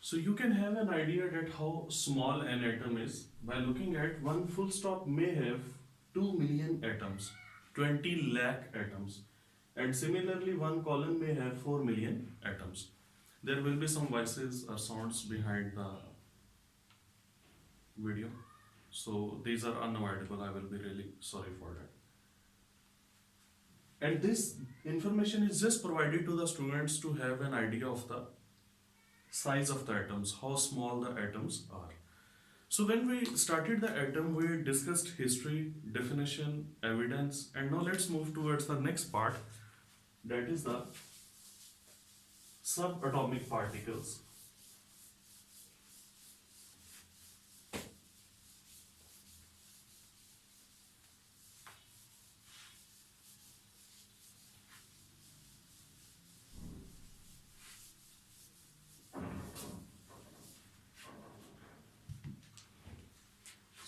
So you can have an idea that how small an atom is by looking at one full stop may have 2 million atoms, 20 lakh atoms, and similarly one column may have 4 million atoms. There will be some voices or sounds behind the video, so these are unavoidable. I will be really sorry for that. And this information is just provided to the students to have an idea of the size of the atoms, how small the atoms are. So when we started the atom, we discussed history, definition, evidence, and now let's move towards the next part, that is the subatomic particles.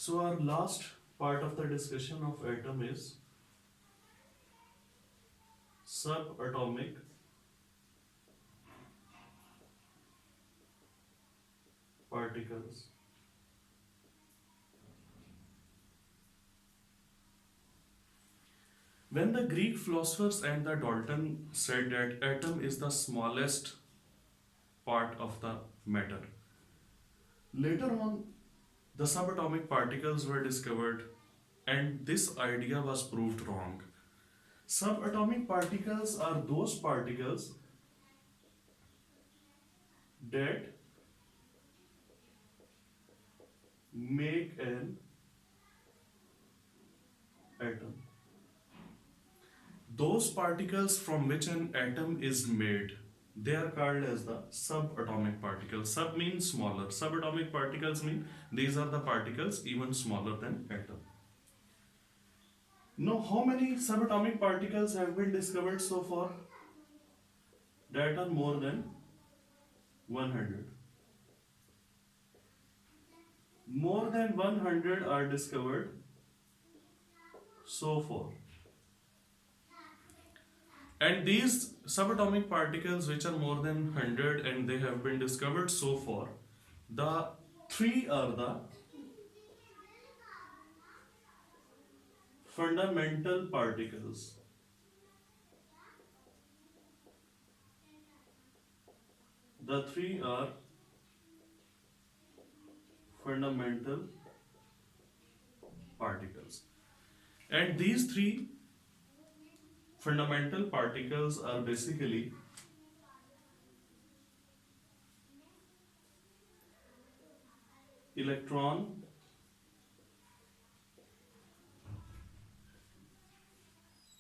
So our last part of the discussion of atom is subatomic particles. When the Greek philosophers and the Dalton said that atom is the smallest part of the matter, later on the subatomic particles were discovered and this idea was proved wrong. Subatomic particles are those particles that make an atom. Those particles from which an atom is made, they are called as the subatomic particles. Sub means smaller. Subatomic particles mean these are the particles even smaller than atom. Now, how many subatomic particles have been discovered so far? That are more than 100. More than 100 are discovered so far. And these subatomic particles, which are more than 100 and they have been discovered so far, the three are the fundamental particles. The three are fundamental particles. And these three fundamental particles are basically electron,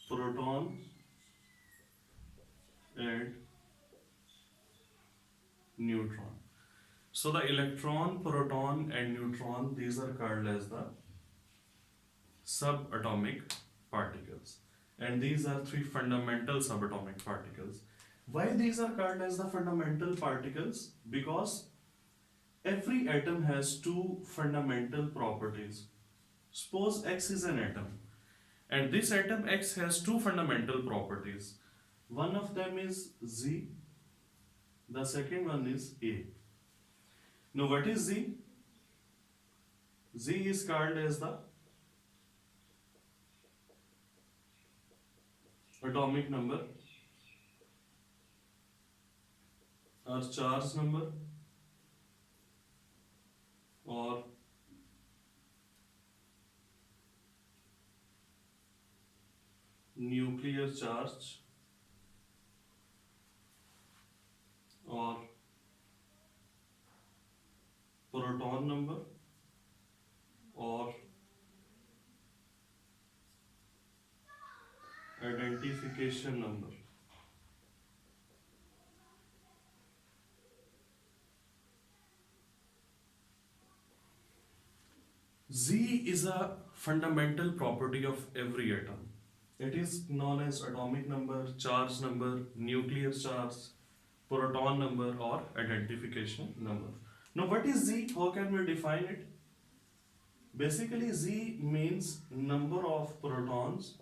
proton, and neutron. So the electron, proton, and neutron, these are called as the subatomic particles. And these are three fundamental subatomic particles. Why these are called as the fundamental particles? Because every atom has two fundamental properties. Suppose X is an atom, and this atom X has two fundamental properties. One of them is Z, the second one is A. Now what is Z? Z is called as the atomic number or charge number or nuclear charge or proton number or identification number. Z is a fundamental property of every atom. It is known as atomic number, charge number, nuclear charge, proton number, or identification number. Now what is Z? How can we define it? Basically Z means number of protons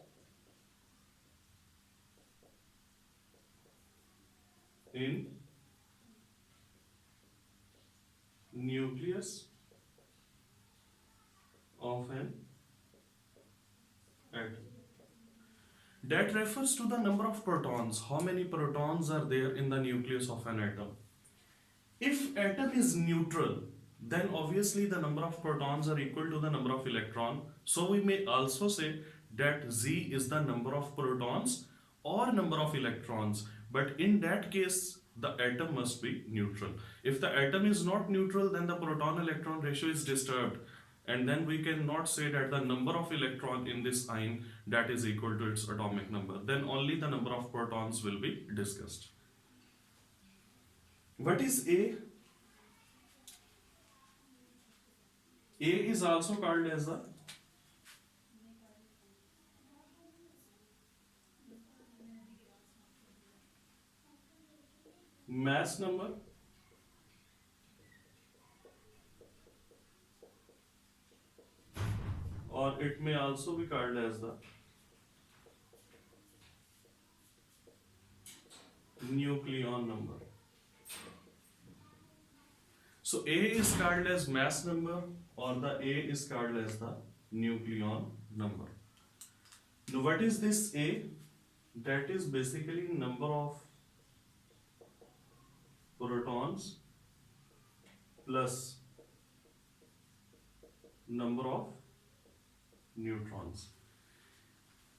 in nucleus of an atom. That refers to the number of protons. How many protons are there in the nucleus of an atom? If atom is neutral, then obviously the number of protons are equal to the number of electrons. So we may also say that Z is the number of protons or number of electrons. But in that case, the atom must be neutral. If the atom is not neutral, then the proton-electron ratio is disturbed. And then we cannot say that the number of electron in this ion that is equal to its atomic number. Then only the number of protons will be discussed. What is A? A is also called as the mass number or it may also be called as the nucleon number. So A is called as mass number or the A is called as the nucleon number. Now what is this A? That is basically number of protons plus number of neutrons.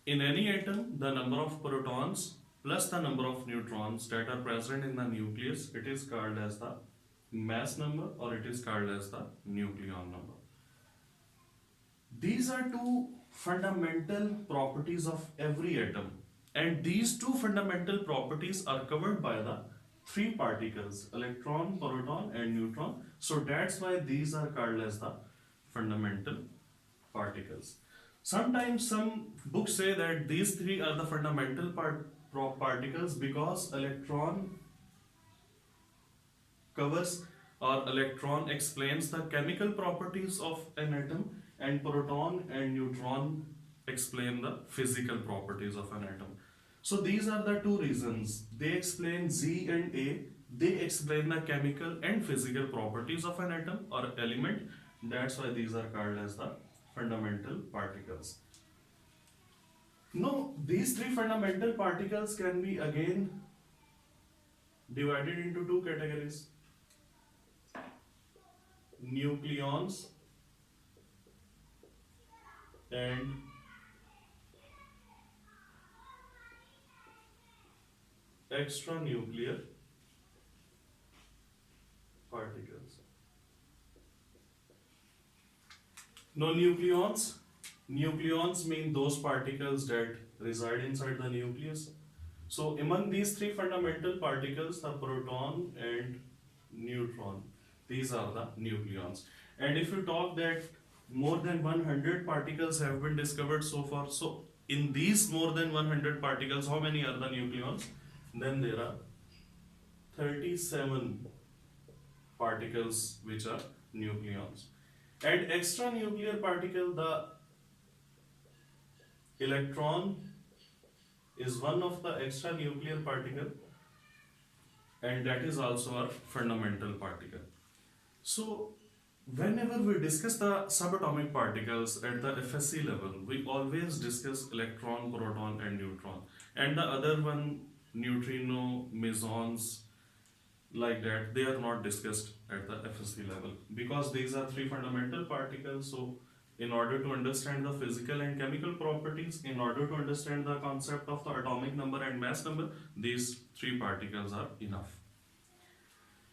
In any atom, the number of protons plus the number of neutrons that are present in the nucleus, it is called as the mass number or it is called as the nucleon number. These are two fundamental properties of every atom, and these two fundamental properties are covered by the three particles, electron, proton and neutron. So that's why these are called as the fundamental particles. Sometimes some books say that these three are the fundamental particles because electron covers or electron explains the chemical properties of an atom and proton and neutron explain the physical properties of an atom. So these are the two reasons. They explain Z and A. They explain the chemical and physical properties of an atom or element. That's why these are called as the fundamental particles. Now, these three fundamental particles can be again divided into two categories. Nucleons and extranuclear particles. Now nucleons mean those particles that reside inside the nucleus. So among these three fundamental particles, the proton and neutron, these are the nucleons. And if you talk that more than 100 particles have been discovered so far, so in these more than 100 particles, how many are the nucleons? Then there are 37 particles which are nucleons. And extranuclear particle, the electron is one of the extranuclear particle, and that is also a fundamental particle. So whenever we discuss the subatomic particles at the FSC level, we always discuss electron, proton and neutron, and the other one, neutrino, mesons, like that, they are not discussed at the FSC level because these are three fundamental particles. So in order to understand the physical and chemical properties, in order to understand the concept of the atomic number and mass number, these three particles are enough.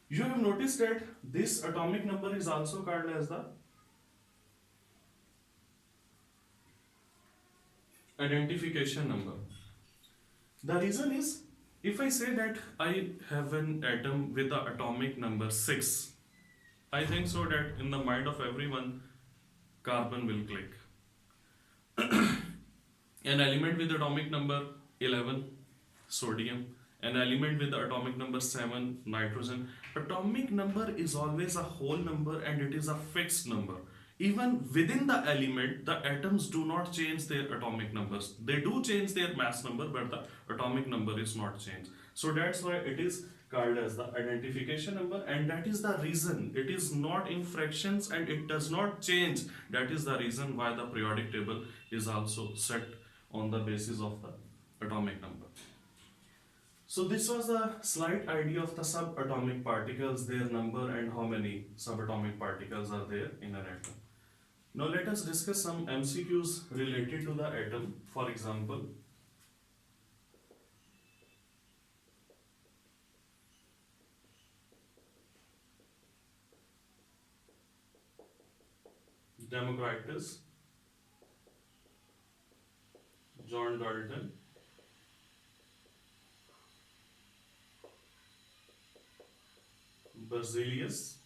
You have noticed that this atomic number is also called as the identification number. The reason is, if I say that I have an atom with the atomic number 6, I think so that in the mind of everyone, carbon will click. An element with atomic number 11, sodium. An element with the atomic number 7, nitrogen. Atomic number is always a whole number and it is a fixed number. Even within the element, the atoms do not change their atomic numbers. They do change their mass number, but the atomic number is not changed. So that's why it is called as the identification number, and that is the reason it is not in fractions and it does not change. That is the reason why the periodic table is also set on the basis of the atomic number. So this was a slight idea of the subatomic particles, their number, and how many subatomic particles are there in an atom. Now let us discuss some MCQs related to the atom. For example, Democritus, John Dalton, Berzelius,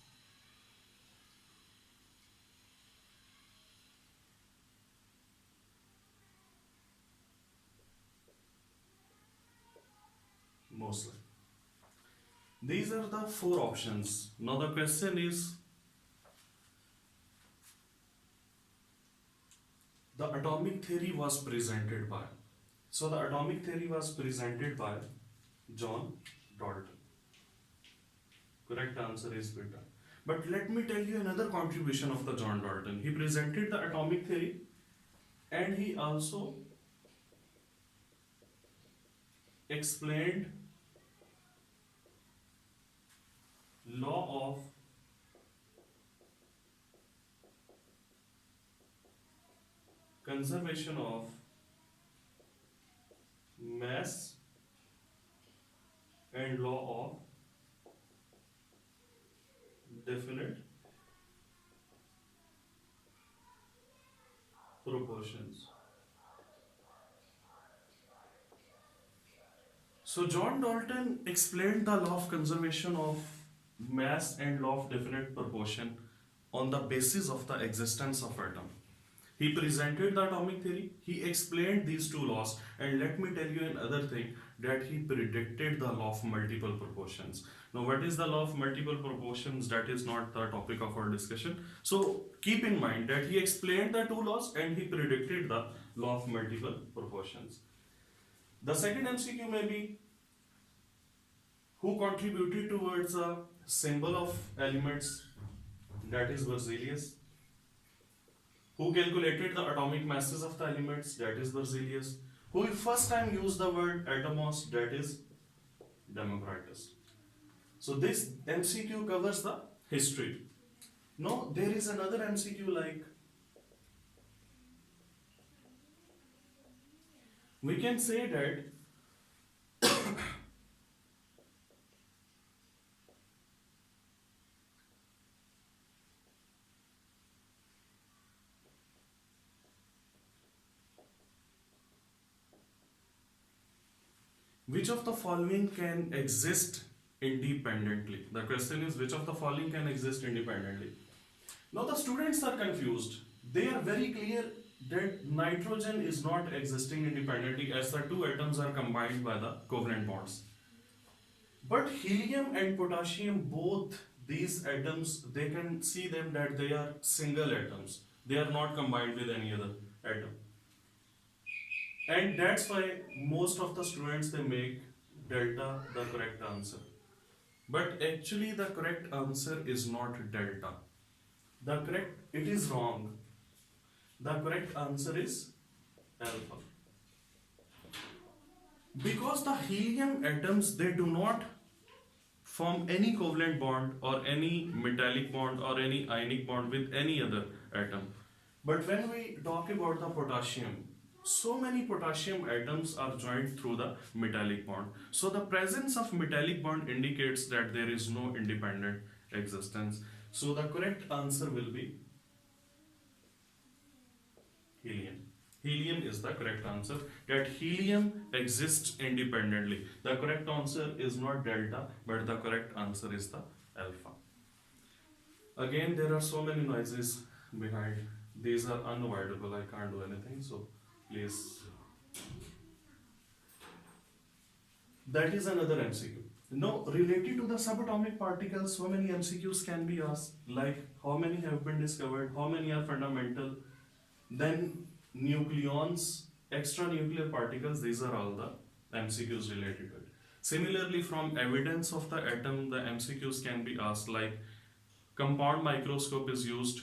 Mosley. These are the four options. Now the question is, the atomic theory was presented by. So the atomic theory was presented by John Dalton. Correct answer is beta. But let me tell you another contribution of the John Dalton. He presented the atomic theory and he also explained law of conservation of mass and law of definite proportions. So John Dalton explained the law of conservation of mass and law of definite proportion on the basis of the existence of atom. He presented the atomic theory, he explained these two laws, and let me tell you another thing, that he predicted the law of multiple proportions. Now what is the law of multiple proportions? That is not the topic of our discussion. So keep in mind that he explained the two laws and he predicted the law of multiple proportions. The second MCQ may be, who contributed towards a symbol of elements, that is Berzelius. Who calculated the atomic masses of the elements, that is Berzelius. Who first time used the word atomos, that is Democritus. So this MCQ covers the history. Now there is another MCQ like, we can say that which of the following can exist independently? The question is, which of the following can exist independently? Now the students are confused. They are very clear that nitrogen is not existing independently as the two atoms are combined by the covalent bonds. But helium and potassium, both these atoms, they can see them that they are single atoms. They are not combined with any other atom. And that's why most of the students, they make delta the correct answer. But actually the correct answer is not delta. It is wrong. The correct answer is alpha. Because the helium atoms, they do not form any covalent bond or any metallic bond or any ionic bond with any other atom. But when we talk about the potassium, so many potassium atoms are joined through the metallic bond. So the presence of metallic bond indicates that there is no independent existence. So the correct answer will be helium. Helium is the correct answer, that helium exists independently. The correct answer is not delta, but the correct answer is the alpha. Again, there are so many noises behind. These are unavoidable. I can't do anything. So please. That is another MCQ. Now, related to the subatomic particles, so many MCQs can be asked, like how many have been discovered, how many are fundamental, then nucleons, extranuclear particles, these are all the MCQs related to it. Similarly, from evidence of the atom, the MCQs can be asked like compound microscope is used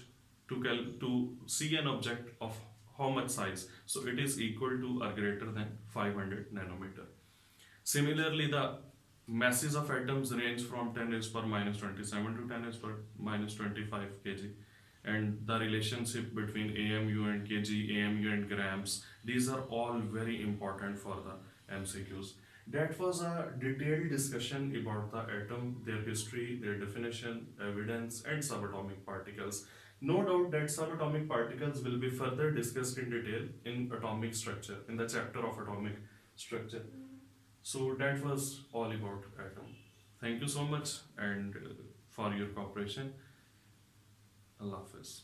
to see an object of how much size. So it is equal to or greater than 500 nanometer. Similarly, the masses of atoms range from 10 raised per minus 27 to 10 raised per minus 25 kg. And the relationship between AMU and kg, AMU and grams, these are all very important for the MCQs. That was a detailed discussion about the atom, their history, their definition, evidence, and subatomic particles. No doubt that subatomic particles will be further discussed in detail in atomic structure, in the chapter of atomic structure. So that was all about atom. Thank you so much and for your cooperation. Allah Hafiz.